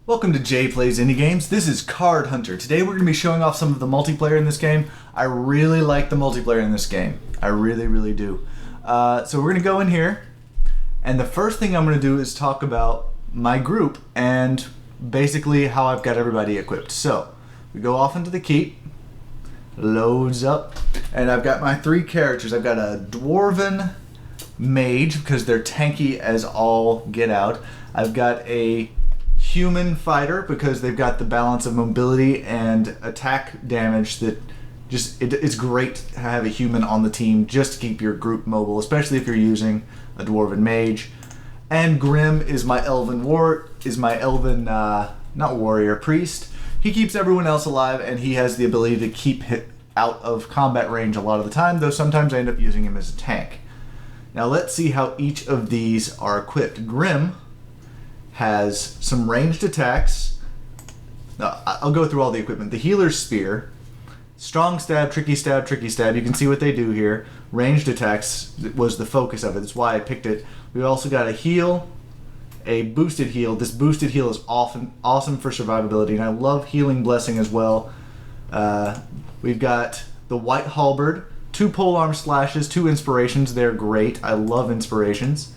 Welcome to Jay Plays Indie Games. This is Card Hunter. Today we're going to be showing off some of the multiplayer in this game. I really like the multiplayer in this game. I really do. So we're going to go in here, and the first thing I'm going to do is talk about my group and basically how I've got everybody equipped. So we go off into the keep, loads up, and I've got my three characters. I've got a Dwarven Mage because they're tanky as all get out. I've got a Human Fighter because they've got the balance of mobility and attack damage that just it's great to have a human on the team just to keep your group mobile, especially if you're using a Dwarven Mage. And Grim is my not warrior, priest. He keeps everyone else alive, and he has the ability to keep hit out of combat range a lot of the time, though sometimes I end up using him as a tank. Now let's see how each of these are equipped. Grim has some ranged attacks. Now, I'll go through all the equipment. The Healer's Spear, Strong Stab, Tricky Stab, Tricky Stab. You can see what they do here. Ranged attacks was the focus of it. That's why I picked it. We also got a heal, a boosted heal. This boosted heal is awesome for survivability, and I love Healing Blessing as well. We've got the White Halberd, 2 polearm slashes, 2 inspirations. They're great. I love inspirations.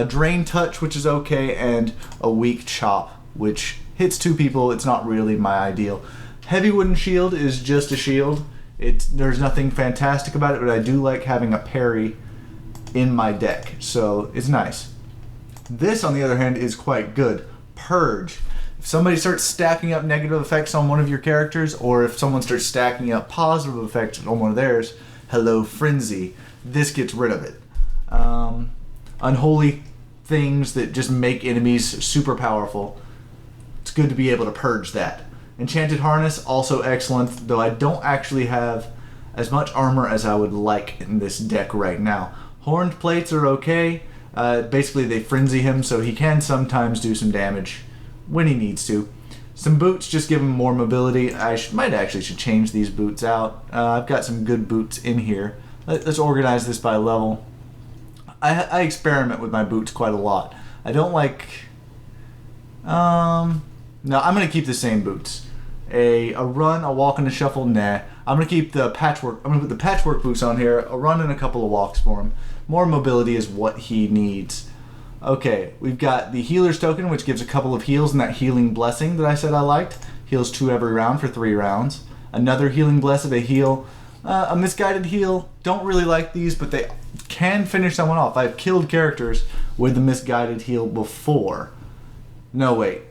Drain Touch, which is okay, and a Weak Chop, which hits 2 people. It's not really my ideal. Heavy Wooden Shield is just a shield. There's nothing fantastic about it, but I do like having a parry in my deck, so it's nice. This, on the other hand, is quite good. Purge. If somebody starts stacking up negative effects on one of your characters, or if someone starts stacking up positive effects on one of theirs, hello Frenzy, this gets rid of it. Unholy things that just make enemies super powerful. It's good to be able to purge that. Enchanted Harness, also excellent, though I don't actually have as much armor as I would like in this deck right now. Horned Plates are okay. Basically they frenzy him, so he can sometimes do some damage when he needs to. Some boots just give him more mobility. I might actually change these boots out. I've got some good boots in here. Let's organize this by level. I experiment with my boots quite a lot. I don't like... no, I'm going to keep the same boots. A run, a walk, and a shuffle, nah. I'm going to keep the patchwork... I'm going to put the patchwork boots on here, a run and a couple of walks for him. More mobility is what he needs. Okay, we've got the Healer's Token, which gives a couple of heals, and that Healing Blessing that I said I liked. Heals 2 every round for 3 rounds. Another Healing Blessed, a heal. A Misguided Heal. Don't really like these, but they can finish someone off. I've killed characters with the Misguided Heal before. No, wait.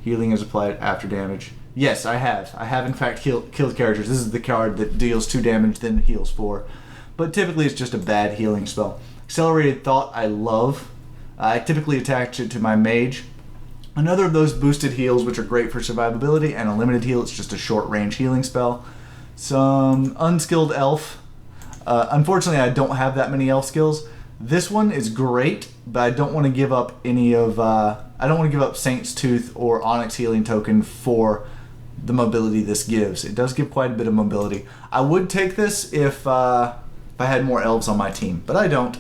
Healing is applied after damage. Yes, I have. I have, in fact, killed characters. This is the card that deals 2 damage, then heals 4. But typically it's just a bad healing spell. Accelerated Thought, I love. I typically attach it to my mage. Another of those boosted heals, which are great for survivability, and a limited heal, it's just a short-range healing spell. Some Unskilled Elf. Unfortunately, I don't have that many elf skills. This one is great, but I don't want to give up any of... I don't want to give up Saint's Tooth or Onyx Healing Token for the mobility this gives. It does give quite a bit of mobility. I would take this if I had more elves on my team, but I don't.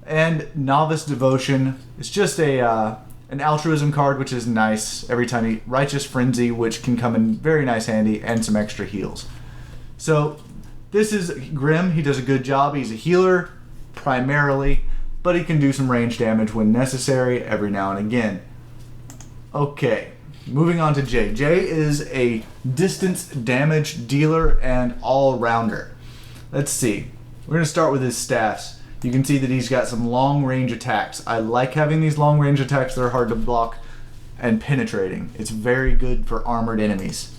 And Novice Devotion is just an altruism card, which is nice every time he... Righteous Frenzy, which can come in very nice handy, and some extra heals. So... This is Grim. He does a good job. He's a healer, primarily, but he can do some range damage when necessary every now and again. Okay, moving on to Jay. Jay is a distance damage dealer and all-rounder. Let's see. We're going to start with his staffs. You can see that he's got some long-range attacks. I like having these long-range attacks that are hard to block and penetrating. It's very good for armored enemies.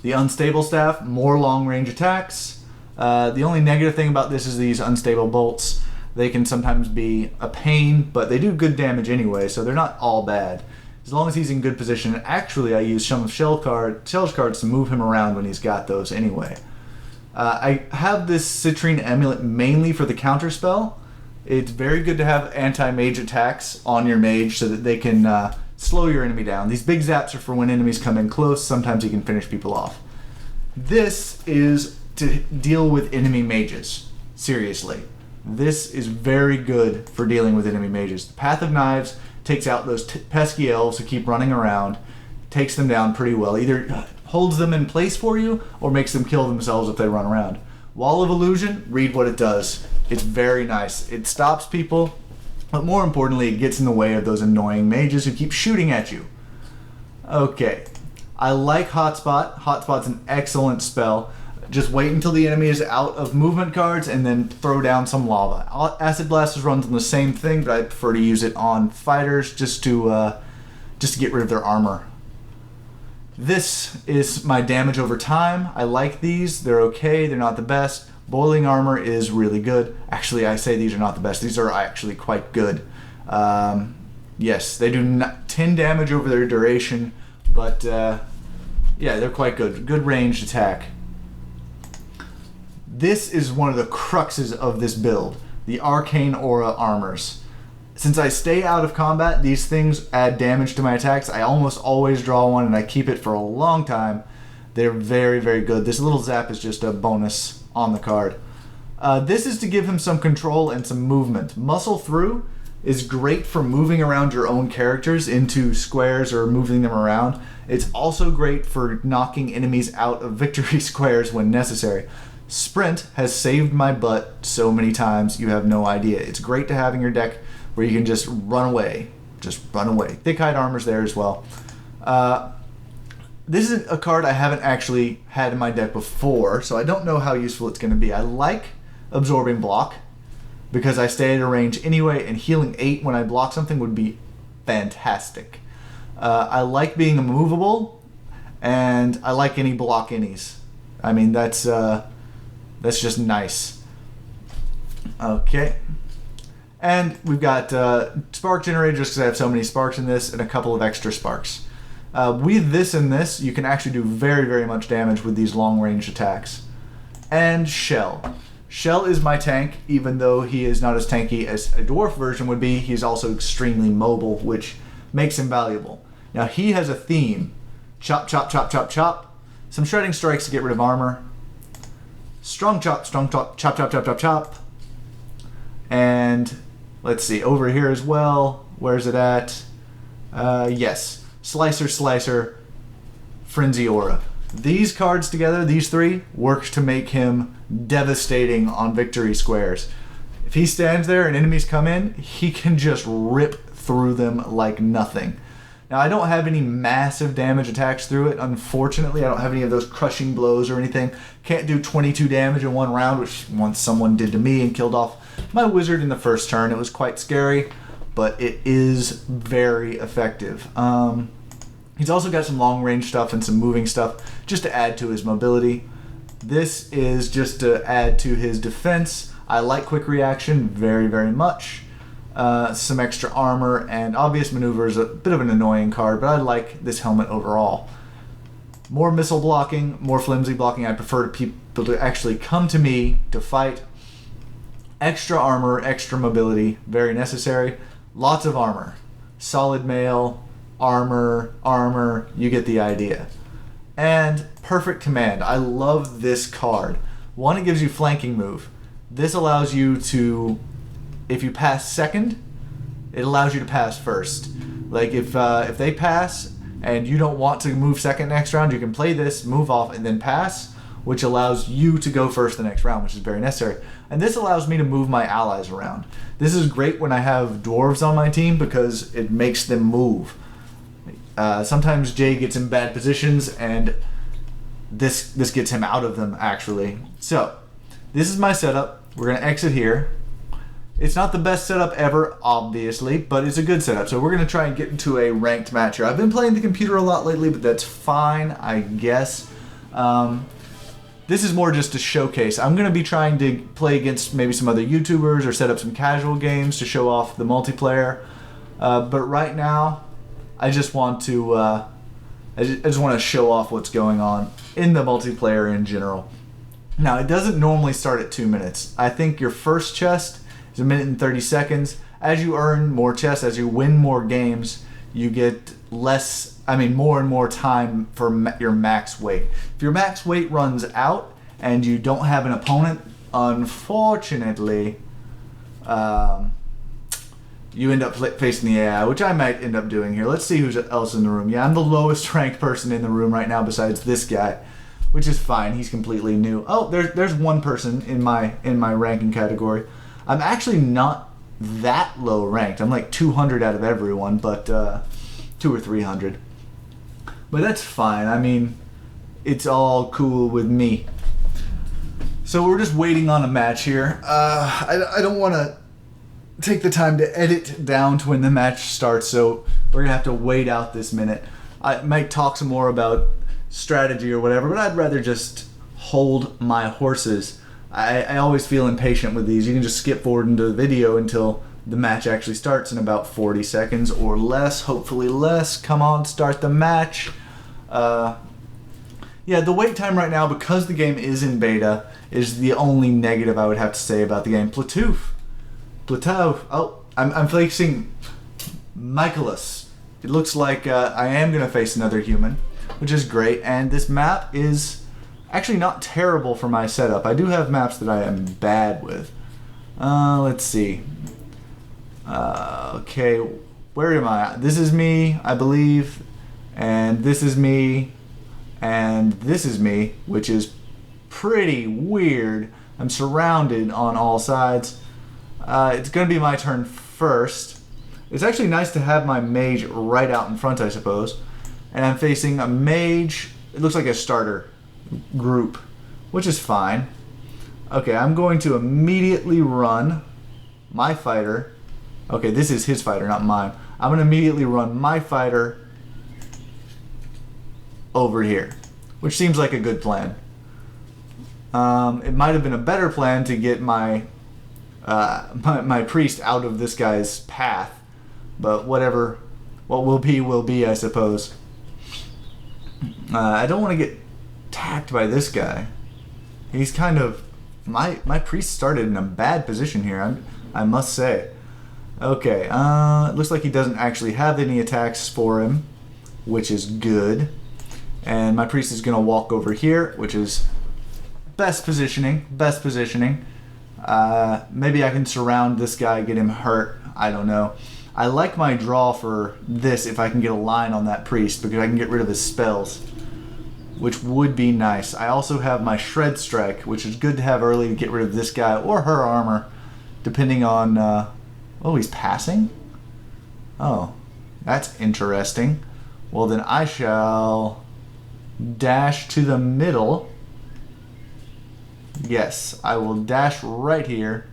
The Unstable Staff, more long-range attacks. The only negative thing about this is these unstable bolts. They can sometimes be a pain, but they do good damage anyway, so they're not all bad. As long as he's in good position. And actually, I use some of Shell's cards to move him around when he's got those anyway. I have this Citrine Amulet mainly for the counter spell. It's very good to have anti-mage attacks on your mage so that they can... slow your enemy down. These big zaps are for when enemies come in close. Sometimes you can finish people off. This is to deal with enemy mages. Seriously. This is very good for dealing with enemy mages. The Path of Knives takes out those pesky elves who keep running around, takes them down pretty well. Either holds them in place for you or makes them kill themselves if they run around. Wall of Illusion, read what it does. It's very nice. It stops people, but more importantly, it gets in the way of those annoying mages who keep shooting at you. Okay, I like Hotspot. Hotspot's an excellent spell. Just wait until the enemy is out of movement cards and then throw down some lava. Acid Blasters runs on the same thing, but I prefer to use it on fighters just to get rid of their armor. This is my damage over time. I like these. They're okay. They're not the best. Boiling Armor is really good. Actually, I say these are not the best. These are actually quite good. Yes, they do 10 damage over their duration, but yeah, they're quite good. Good ranged attack. This is one of the cruxes of this build, the Arcane Aura Armors. Since I stay out of combat, these things add damage to my attacks. I almost always draw one and I keep it for a long time. They're very, very good. This little zap is just a bonus on the card. This is to give him some control and some movement. Muscle Through is great for moving around your own characters into squares or moving them around. It's also great for knocking enemies out of victory squares when necessary. Sprint has saved my butt so many times you have no idea. It's great to have in your deck where you can just run away. Just run away. Thick Hide Armor's there as well. This is a card I haven't actually had in my deck before, so I don't know how useful it's going to be. I like Absorbing Block because I stay at a range anyway, and healing 8 when I block something would be fantastic. I like being immovable, and I like any block any's. I mean, that's just nice. Okay. And we've got Spark Generator just because I have so many sparks in this and a couple of extra sparks. With this and this, you can actually do very, very much damage with these long-range attacks. And Shell. Shell is my tank, even though he is not as tanky as a dwarf version would be. He's also extremely mobile, which makes him valuable. Now, he has a theme. Chop, chop, chop, chop, chop. Some Shredding Strikes to get rid of armor. Strong chop, chop, chop, chop, chop, chop, chop. And let's see, over here as well. Where's it at? Yes. Slicer, Slicer, Frenzy Aura. These cards together, these three, work to make him devastating on victory squares. If he stands there and enemies come in, he can just rip through them like nothing. Now, I don't have any massive damage attacks through it. Unfortunately, I don't have any of those crushing blows or anything. Can't do 22 damage in one round, which once someone did to me and killed off my wizard in the first turn. It was quite scary, but it is very effective. He's also got some long-range stuff and some moving stuff just to add to his mobility. This is just to add to his defense. I like quick reaction very, very much. Some extra armor, and obvious maneuver is a bit of an annoying card, but I like this helmet overall. More missile blocking, more flimsy blocking. I prefer people to actually come to me to fight. Extra armor, extra mobility, very necessary. Lots of armor. Solid mail, armor, you get the idea. And Perfect Command. I love this card. One, it gives you flanking move. This allows you to, if you pass second, it allows you to pass first. Like if they pass and you don't want to move second next round, you can play this, move off, and then pass, which allows you to go first the next round, which is very necessary. And this allows me to move my allies around. This is great when I have dwarves on my team because it makes them move. Sometimes Jay gets in bad positions, and this gets him out of them, actually. So, this is my setup. We're going to exit here. It's not the best setup ever, obviously, but it's a good setup. So we're going to try and get into a ranked match here. I've been playing the computer a lot lately, but that's fine, I guess. This is more just a showcase. I'm going to be trying to play against maybe some other YouTubers or set up some casual games to show off the multiplayer. But right now, I just want to I just want to show off what's going on in the multiplayer in general. Now, it doesn't normally start at 2 minutes. I think your first chest is 1 minute and 30 seconds. As you earn more chests, as you win more games, you get more and more time for your max weight. If your max weight runs out and you don't have an opponent, unfortunately, you end up facing the AI, which I might end up doing here. Let's see who's else in the room. Yeah, I'm the lowest ranked person in the room right now besides this guy, which is fine. He's completely new. Oh, there's one person in my ranking category. I'm actually not that low ranked. I'm like 200 out of everyone, but 200 or 300. But that's fine. I mean, it's all cool with me. So we're just waiting on a match here. I don't want to take the time to edit down to when the match starts, so we're going to have to wait out this minute. I might talk some more about strategy or whatever, but I'd rather just hold my horses. I always feel impatient with these. You can just skip forward into the video until the match actually starts in about 40 seconds or less, hopefully less. Come on, start the match. Yeah, the wait time right now, because the game is in beta, is the only negative I would have to say about the game. Plateau. Oh, I'm facing Michaelis. It looks like I am going to face another human, which is great. And this map is actually not terrible for my setup. I do have maps that I am bad with. Let's see. Okay, where am I? This is me, I believe. And this is me. And this is me, which is pretty weird. I'm surrounded on all sides. It's going to be my turn first. It's actually nice to have my mage right out in front, I suppose. And I'm facing a mage. It looks like a starter group, which is fine. Okay, I'm going to immediately run my fighter. Okay, this is his fighter, not mine. I'm going to immediately run my fighter over here, which seems like a good plan. It might have been a better plan to get my priest out of this guy's path, but whatever. What will be, I suppose. I don't want to get attacked by this guy. He's kind of... My priest started in a bad position here, I must say. Okay, it looks like he doesn't actually have any attacks for him, which is good. And my priest is going to walk over here, which is best positioning. Maybe I can surround this guy, get him hurt. I don't know. I like my draw for this if I can get a line on that priest, because I can get rid of his spells, which would be nice. I also have my Shred Strike, which is good to have early to get rid of this guy or her armor, depending on... Oh, he's passing? Oh, that's interesting. Well, then I shall dash to the middle. Yes, I will dash right here,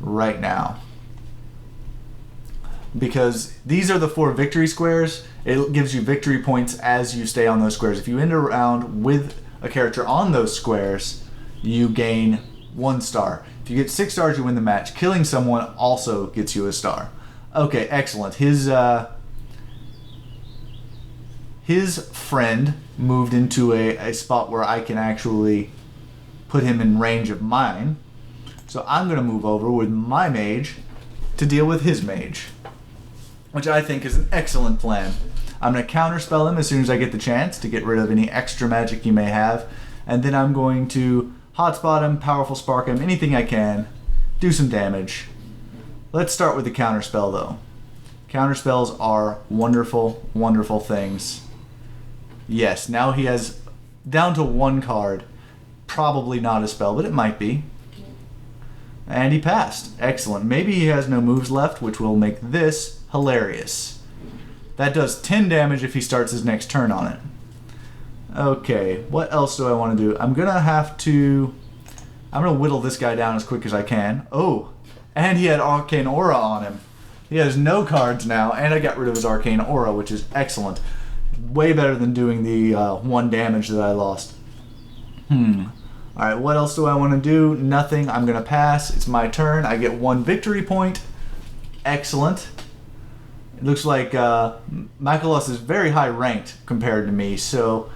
right now. Because these are the 4 victory squares. It gives you victory points as you stay on those squares. If you end a round with a character on those squares, you gain 1 star. If you get 6 stars, you win the match. Killing someone also gets you a star. Okay, excellent. His friend moved into a spot where I can actually put him in range of mine. So I'm going to move over with my mage to deal with his mage, which I think is an excellent plan. I'm going to counterspell him as soon as I get the chance to get rid of any extra magic he may have. And then I'm going to hotspot him, powerful spark him, anything I can, do some damage. Let's start with the counterspell though. Counterspells are wonderful, wonderful things. Yes, now he has down to 1 card. Probably not a spell, but it might be. And he passed. Excellent. Maybe he has no moves left, which will make this hilarious. That does 10 damage if he starts his next turn on it. Okay, what else do I want to do? I'm going to whittle this guy down as quick as I can. Oh, and he had Arcane Aura on him. He has no cards now, and I got rid of his Arcane Aura, which is excellent. Way better than doing the 1 damage that I lost. Alright, what else do I want to do? Nothing. I'm going to pass. It's my turn. I get 1 victory point. Excellent. It looks like Michaelis is very high ranked compared to me, so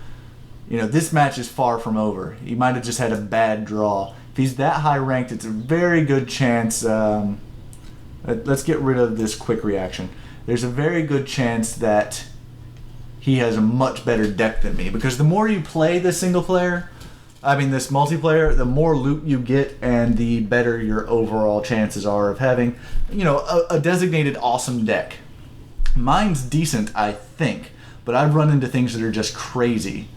this match is far from over. He might have just had a bad draw. If he's that high ranked, it's a very good chance. Let's get rid of this quick reaction. There's a very good chance that he has a much better deck than me, because the more you play the single player, This multiplayer, the more loot you get and the better your overall chances are of having, a designated awesome deck. Mine's decent, I think, but I've run into things that are just crazy.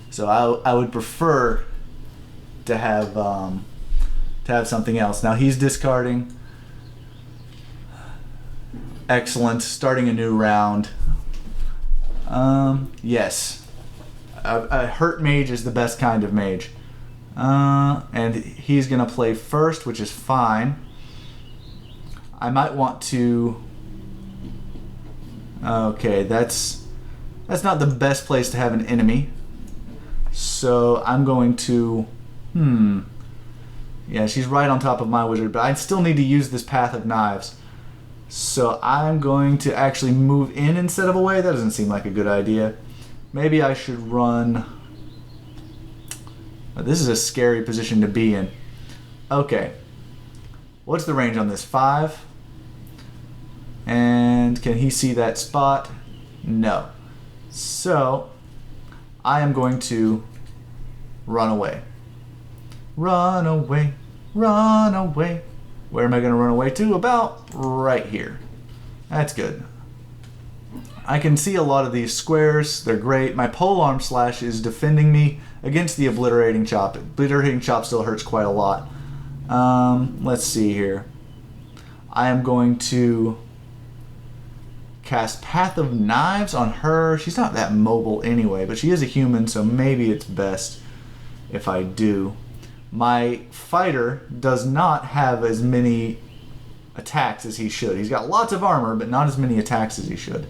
So I would prefer to have something else. Now he's discarding. Excellent. Starting a new round. Yes. A hurt mage is the best kind of mage. And he's going to play first, which is fine. I might want to... Okay, that's not the best place to have an enemy. So I'm going to... Yeah, she's right on top of my wizard, but I still need to use this Path of Knives. So I'm going to actually move in instead of away. That doesn't seem like a good idea. Maybe I should run... This is a scary position to be in. Okay. What's the range on this? 5? And can he see that spot? No. So I am going to run away. Run away. Run away. Where am I going to run away to? About right here. That's good. I can see a lot of these squares. They're great. My polearm slash is defending me against the obliterating chop. Obliterating chop still hurts quite a lot. Let's see here. I am going to cast Path of Knives on her. She's not that mobile anyway, but she is a human, so maybe it's best if I do. My fighter does not have as many attacks as he should. He's got lots of armor, but not as many attacks as he should.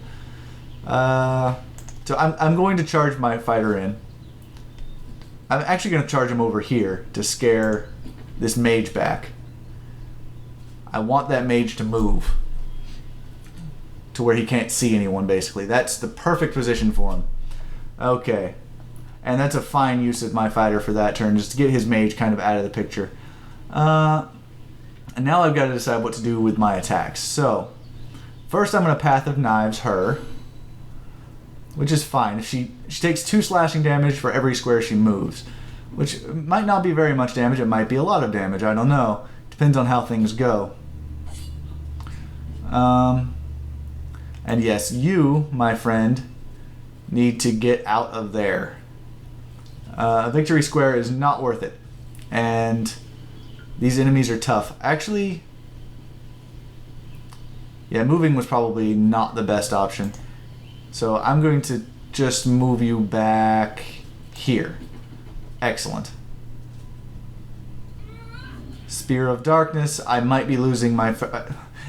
So I'm going to charge my fighter in. I'm actually going to charge him over here to scare this mage back. I want that mage to move to where he can't see anyone, basically. That's the perfect position for him. Okay. And that's a fine use of my fighter for that turn, just to get his mage kind of out of the picture. And now I've got to decide what to do with my attacks. So, first I'm going to Path of Knives her, which is fine. If she takes 2 slashing damage for every square she moves, which might not be very much damage. It might be a lot of damage. I don't know. Depends on how things go. And yes, you, my friend, need to get out of there. A victory square is not worth it. And these enemies are tough. Actually, yeah, moving was probably not the best option. So I'm going to just move you back here. Excellent. Spear of Darkness. I might be losing my...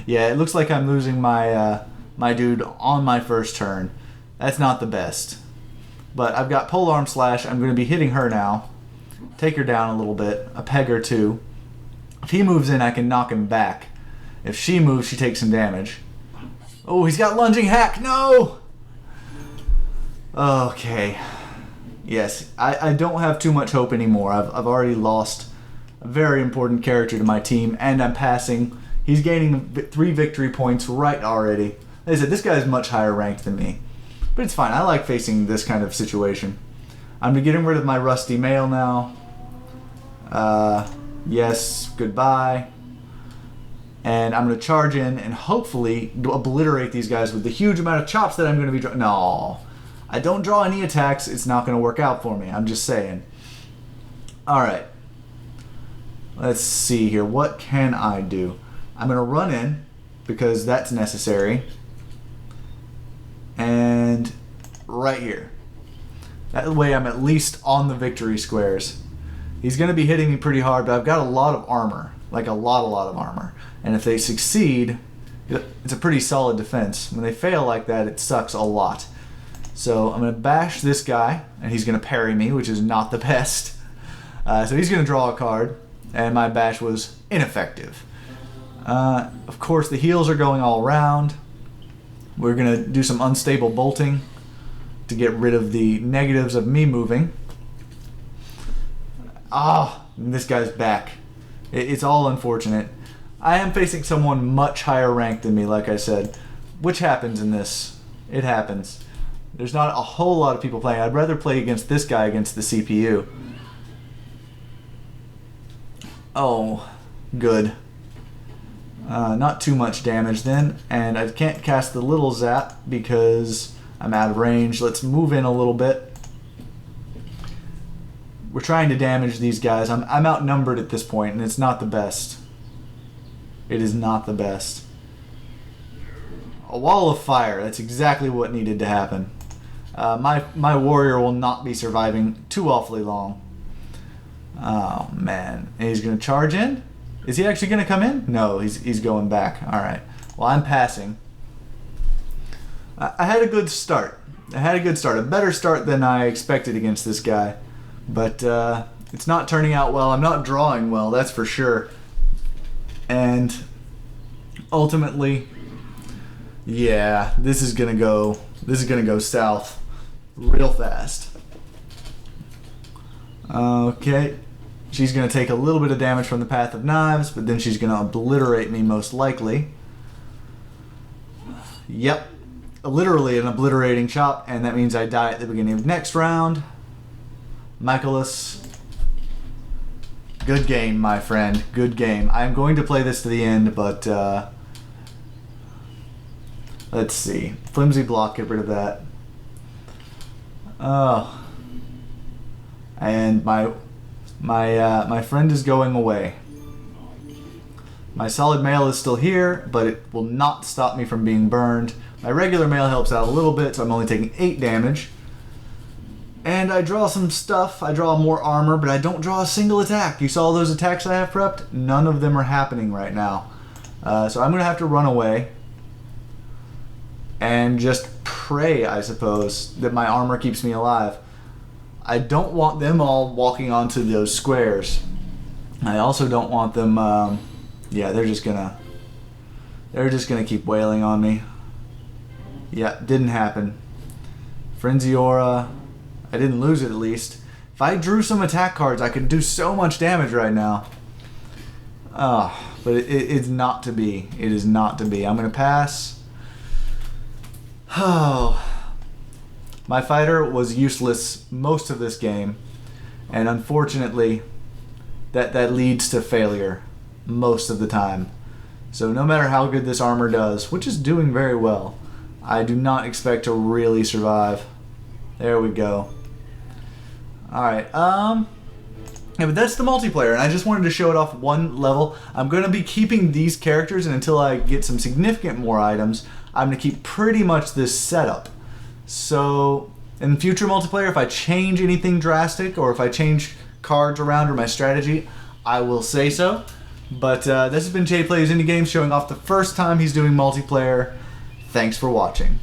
yeah, it looks like I'm losing my my dude on my first turn. That's not the best. But I've got polearm slash. I'm going to be hitting her now. Take her down a little bit. A peg or two. If he moves in, I can knock him back. If she moves, she takes some damage. Oh, he's got lunging hack. No! Okay. Yes, I don't have too much hope anymore. I've already lost a very important character to my team, and I'm passing. He's gaining 3 victory points right already. Like I said, this guy is much higher ranked than me. But it's fine. I like facing this kind of situation. I'm getting rid of my rusty mail now. Yes, goodbye. And I'm going to charge in and hopefully obliterate these guys with the huge amount of chops that I'm going to be drawing. No. I don't draw any attacks. It's not going to work out for me. I'm just saying. Alright. Let's see here. What can I do? I'm going to run in because that's necessary. And right here. That way I'm at least on the victory squares. He's going to be hitting me pretty hard, but I've got a lot of armor. Like a lot of armor. And if they succeed, it's a pretty solid defense. When they fail like that, it sucks a lot. So I'm going to bash this guy, and he's going to parry me, which is not the best. So he's going to draw a card, and my bash was ineffective. Of course, the heals are going all around. We're going to do some unstable bolting to get rid of the negatives of me moving. This guy's back. It's all unfortunate. I am facing someone much higher ranked than me, like I said, which happens in this. It happens. There's not a whole lot of people playing. I'd rather play against this guy against the CPU. Oh, good. Not too much damage then, and I can't cast the little zap because I'm out of range. Let's move in a little bit. We're trying to damage these guys. I'm outnumbered at this point, and it's not the best. It is not the best. A wall of fire. That's exactly what needed to happen. My warrior will not be surviving too awfully long. Oh, man. And he's going to charge in? Is he actually going to come in? No, he's going back. All right. Well, I'm passing. I had a good start. A better start than I expected against this guy. But it's not turning out well. I'm not drawing well, that's for sure. And ultimately, yeah, this is gonna go south real fast. Okay. She's going to take a little bit of damage from the Path of Knives, but then she's going to obliterate me most likely. Yep. Literally an obliterating chop, and that means I die at the beginning of next round. Michaelis. Good game, my friend. Good game. I'm going to play this to the end, but let's see. Flimsy block, get rid of that. Oh. And my friend is going away. My solid mail is still here, but it will not stop me from being burned. My regular mail helps out a little bit, so I'm only taking 8 damage. And I draw some stuff. I draw more armor, but I don't draw a single attack. You saw those attacks I have prepped? None of them are happening right now. So I'm going to have to run away. And just pray, I suppose, that my armor keeps me alive. I don't want them all walking onto those squares. I also don't want them, yeah, they're just gonna keep wailing on me. Yeah, didn't happen. Frenzy Aura, I didn't lose it at least. If I drew some attack cards, I could do so much damage right now. But it's not to be. It is not to be. I'm gonna pass. Oh. My fighter was useless most of this game, and unfortunately, that leads to failure most of the time. So no matter how good this armor does, which is doing very well, I do not expect to really survive. There we go. Alright, yeah, but that's the multiplayer, and I just wanted to show it off one level. I'm going to be keeping these characters, and until I get some significant more items, I'm going to keep pretty much this setup. So, in future multiplayer, if I change anything drastic, or if I change cards around or my strategy, I will say so. But this has been Jay Plays Indie Games, showing off the first time he's doing multiplayer. Thanks for watching.